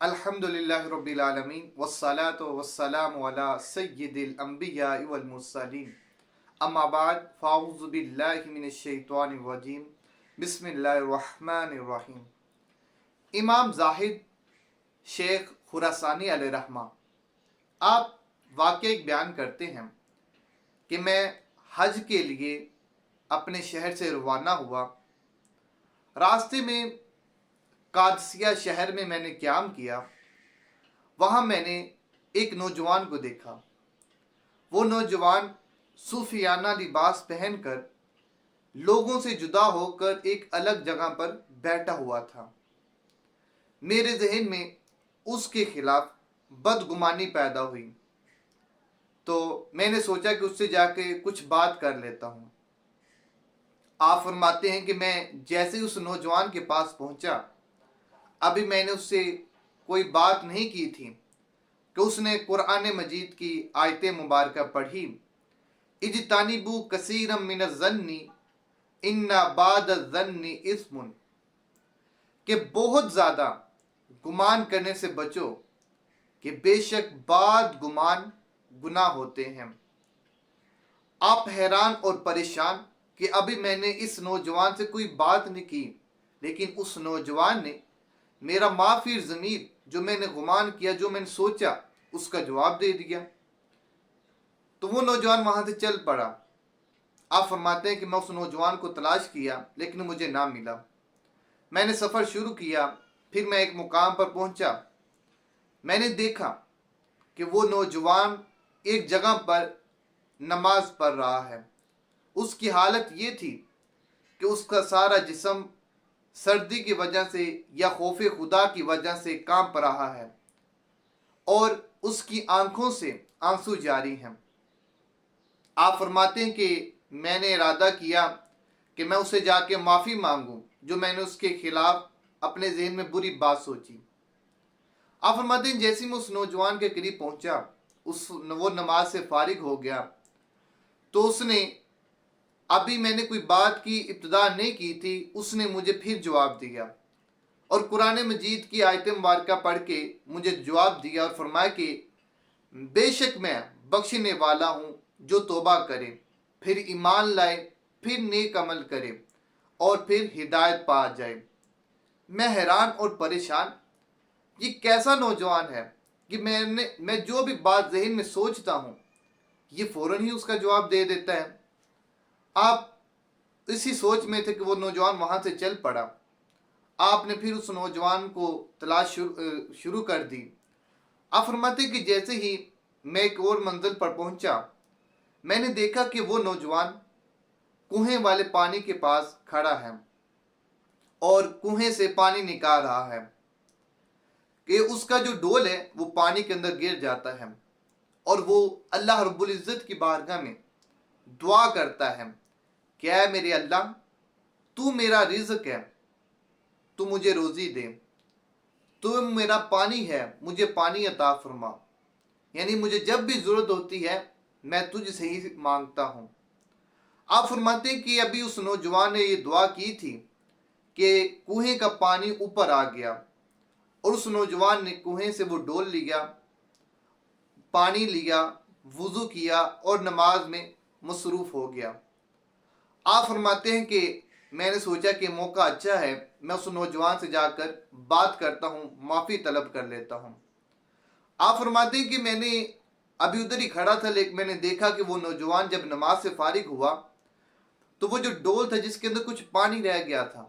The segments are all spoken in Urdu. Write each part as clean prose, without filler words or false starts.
الحمدللہ رب العالمین والصلاة والسلام علی سید الانبیاء والمرسلین اما بعد فاعوذ باللہ من الشیطان الرجیم بسم اللہ الرحمن الرحیم۔ امام زاہد شیخ خراسانی علیہ رحمہ آپ واقعہ ایک بیان کرتے ہیں کہ میں حج کے لیے اپنے شہر سے روانہ ہوا۔ راستے میں قادسیہ شہر میں نے قیام کیا۔ وہاں میں نے ایک نوجوان کو دیکھا۔ وہ نوجوان صوفیانہ لباس پہن کر لوگوں سے جدا ہو کر ایک الگ جگہ پر بیٹھا ہوا تھا۔ میرے ذہن میں اس کے خلاف بدگمانی پیدا ہوئی تو میں نے سوچا کہ اس سے جا کے کچھ بات کر لیتا ہوں۔ آپ فرماتے ہیں کہ میں جیسے اس نوجوان کے پاس پہنچا، ابھی میں نے اس سے کوئی بات نہیں کی تھی کہ اس نے قرآن مجید کی آیت مبارکہ پڑھی، اجتنبوا کثیرا من الظن ان بعض الظن اثم، کہ بہت زیادہ گمان کرنے سے بچو کہ بے شک بعض گمان گناہ ہوتے ہیں۔ آپ حیران اور پریشان کہ ابھی میں نے اس نوجوان سے کوئی بات نہیں کی، لیکن اس نوجوان نے میرا ما فی الضمیر، جو میں نے گمان کیا، جو میں نے سوچا، اس کا جواب دے دیا۔ تو وہ نوجوان وہاں سے چل پڑا۔ آپ فرماتے ہیں کہ میں اس نوجوان کو تلاش کیا لیکن مجھے نہ ملا۔ میں نے سفر شروع کیا، پھر میں ایک مقام پر پہنچا۔ میں نے دیکھا کہ وہ نوجوان ایک جگہ پر نماز پڑھ رہا ہے۔ اس کی حالت یہ تھی کہ اس کا سارا جسم سردی کی وجہ سے یا خوف خدا کی وجہ سے کانپ رہا ہے اور اس کی آنکھوں سے آنسو جاری ہیں۔ آپ فرماتے ہیں کہ میں نے ارادہ کیا کہ میں اسے جا کے معافی مانگوں جو میں نے اس کے خلاف اپنے ذہن میں بری بات سوچی۔ آپ فرماتے ہیں جیسے میں اس نوجوان کے قریب پہنچا، وہ نماز سے فارغ ہو گیا تو اس نے، ابھی میں نے کوئی بات کی ابتدا نہیں کی تھی، اس نے مجھے پھر جواب دیا اور قرآن مجید کی آیت مبارکہ پڑھ کے مجھے جواب دیا اور فرمایا کہ بے شک میں بخشنے والا ہوں، جو توبہ کرے، پھر ایمان لائے، پھر نیک عمل کرے اور پھر ہدایت پا جائے۔ میں حیران اور پریشان، یہ کیسا نوجوان ہے کہ میں جو بھی بات ذہن میں سوچتا ہوں یہ فوراً ہی اس کا جواب دے دیتا ہے۔ آپ اسی سوچ میں تھے کہ وہ نوجوان وہاں سے چل پڑا۔ آپ نے پھر اس نوجوان کو تلاش شروع کر دی۔ آپ فرماتے کہ جیسے ہی میں ایک اور منزل پر پہنچا، میں نے دیکھا کہ وہ نوجوان کنویں والے پانی کے پاس کھڑا ہے اور کنویں سے پانی نکال رہا ہے کہ اس کا جو ڈول ہے وہ پانی کے اندر گر جاتا ہے اور وہ اللہ رب العزت کی بارگاہ میں دعا کرتا ہے کہ اے میرے اللہ، تو میرا رزق ہے، تو مجھے روزی دے، تو میرا پانی ہے، مجھے پانی عطا فرما، یعنی مجھے جب بھی ضرورت ہوتی ہے میں تجھ سے ہی مانگتا ہوں۔ آپ فرماتے ہیں کہ ابھی اس نوجوان نے یہ دعا کی تھی کہ کنویں کا پانی اوپر آ گیا اور اس نوجوان نے کنویں سے وہ ڈول لیا، پانی لیا، وضو کیا اور نماز میں مصروف ہو گیا۔ آپ فرماتے ہیں کہ میں نے سوچا کہ موقع اچھا ہے، میں اس نوجوان سے جا کر بات کرتا ہوں، معافی طلب کر لیتا ہوں۔ آپ فرماتے ہیں کہ میں نے ابھی ادھر ہی کھڑا تھا، لیکن میں نے دیکھا کہ وہ نوجوان جب نماز سے فارغ ہوا تو وہ جو ڈول تھا جس کے اندر کچھ پانی رہ گیا تھا،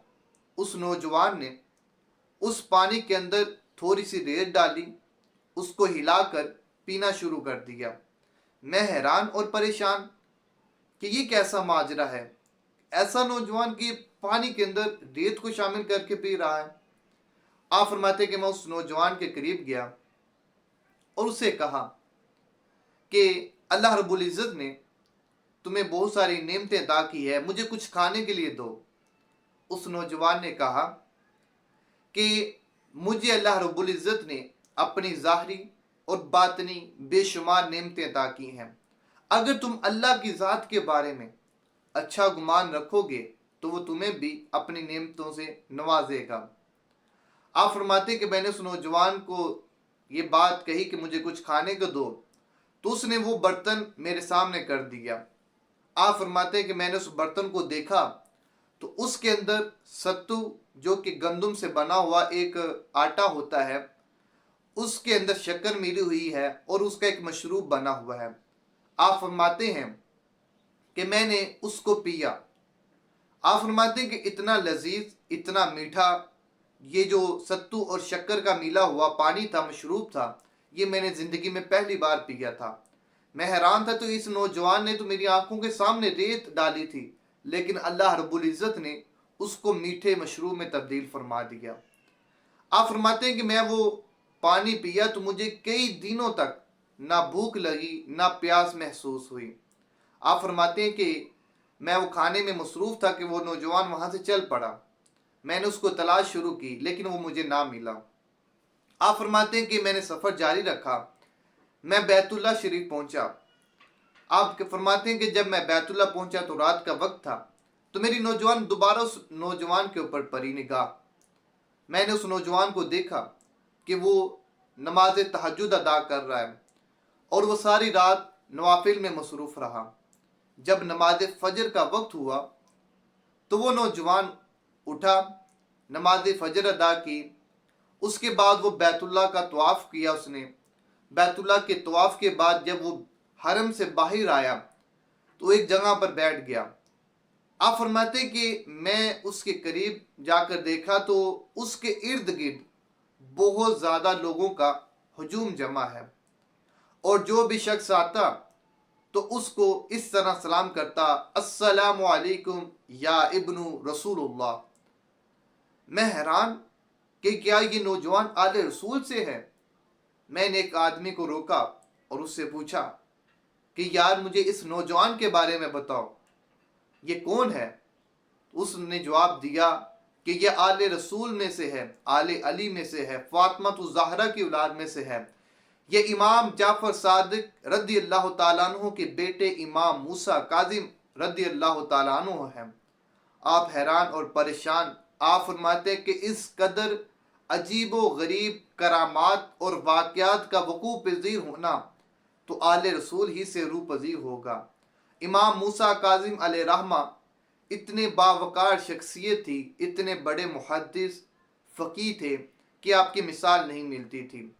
اس نوجوان نے اس پانی کے اندر تھوڑی سی ریت ڈالی، اس کو ہلا کر پینا شروع کر دیا۔ میں حیران اور پریشان کہ یہ کیسا ماجرا ہے، ایسا نوجوان کہ پانی کے اندر ریت کو شامل کر کے پی رہا ہے۔ آپ فرماتے کہ میں اس نوجوان کے قریب گیا اور اسے کہا کہ اللہ رب العزت نے تمہیں بہت ساری نعمتیں عطا کی ہے، مجھے کچھ کھانے کے لیے دو۔ اس نوجوان نے کہا کہ مجھے اللہ رب العزت نے اپنی ظاہری اور باطنی بے شمار نعمتیں عطا کی ہیں، اگر تم اللہ کی ذات کے بارے میں اچھا گمان رکھو گے تو وہ تمہیں بھی اپنی نعمتوں سے نوازے گا۔ آپ فرماتے ہیں کہ میں نے اس نوجوان کو یہ بات کہی کہ مجھے کچھ کھانے کو دو، تو اس نے وہ برتن میرے سامنے کر دیا۔ آپ فرماتے ہیں کہ میں نے اس برتن کو دیکھا تو اس کے اندر ستو، جو کہ گندم سے بنا ہوا ایک آٹا ہوتا ہے، اس کے اندر شکر ملی ہوئی ہے اور اس کا ایک مشروب بنا ہوا ہے۔ آپ فرماتے ہیں کہ میں نے اس کو پیا۔ آپ فرماتے ہیں کہ اتنا لذیذ، اتنا میٹھا یہ جو ستو اور شکر کا ملا ہوا پانی تھا، مشروب تھا، یہ میں نے زندگی میں پہلی بار پیا تھا۔ میں حیران تھا، تو اس نوجوان نے تو میری آنکھوں کے سامنے ریت ڈالی تھی، لیکن اللہ رب العزت نے اس کو میٹھے مشروب میں تبدیل فرما دیا۔ آپ فرماتے ہیں کہ میں وہ پانی پیا تو مجھے کئی دنوں تک نہ بھوک لگی نہ پیاس محسوس ہوئی۔ آپ فرماتے ہیں کہ میں وہ کھانے میں مصروف تھا کہ وہ نوجوان وہاں سے چل پڑا۔ میں نے اس کو تلاش شروع کی لیکن وہ مجھے نہ ملا۔ آپ فرماتے ہیں کہ میں نے سفر جاری رکھا، میں بیت اللہ شریف پہنچا۔ آپ فرماتے ہیں کہ جب میں بیت اللہ پہنچا تو رات کا وقت تھا، تو میری نوجوان دوبارہ اس نوجوان کے اوپر پڑی نگاہ۔ میں نے اس نوجوان کو دیکھا کہ وہ نماز تہجد ادا کر رہا ہے اور وہ ساری رات نوافل میں مصروف رہا۔ جب نماز فجر کا وقت ہوا تو وہ نوجوان اٹھا، نماز فجر ادا کی، اس کے بعد وہ بیت اللہ کا طواف کیا۔ اس نے بیت اللہ کے طواف کے بعد جب وہ حرم سے باہر آیا تو ایک جگہ پر بیٹھ گیا۔ آپ فرماتے ہیں کہ میں اس کے قریب جا کر دیکھا تو اس کے ارد گرد بہت زیادہ لوگوں کا ہجوم جمع ہے، اور جو بھی شخص آتا تو اس کو اس طرح سلام کرتا، السلام علیکم یا ابن رسول اللہ۔ میں حیران کہ کیا یہ نوجوان آل رسول سے ہے؟ میں نے ایک آدمی کو روکا اور اس سے پوچھا کہ یار مجھے اس نوجوان کے بارے میں بتاؤ، یہ کون ہے؟ اس نے جواب دیا کہ یہ آل رسول میں سے ہے، آل علی میں سے ہے، فاطمہ الزہرا کی اولاد میں سے ہے، یہ امام جعفر صادق رضی اللہ تعالیٰ عنہ کے بیٹے امام موسیٰ کاظم رضی اللہ تعالیٰ عنہ ہیں۔ آپ حیران اور پریشان۔ آپ فرماتے ہیں کہ اس قدر عجیب و غریب کرامات اور واقعات کا وقوع پذیر ہونا تو آل رسول ہی سے روح پذیر ہوگا۔ امام موسیٰ کاظم علیہ رحمہ اتنے باوقار شخصیت تھی، اتنے بڑے محدث فقیہ تھے کہ آپ کی مثال نہیں ملتی تھی۔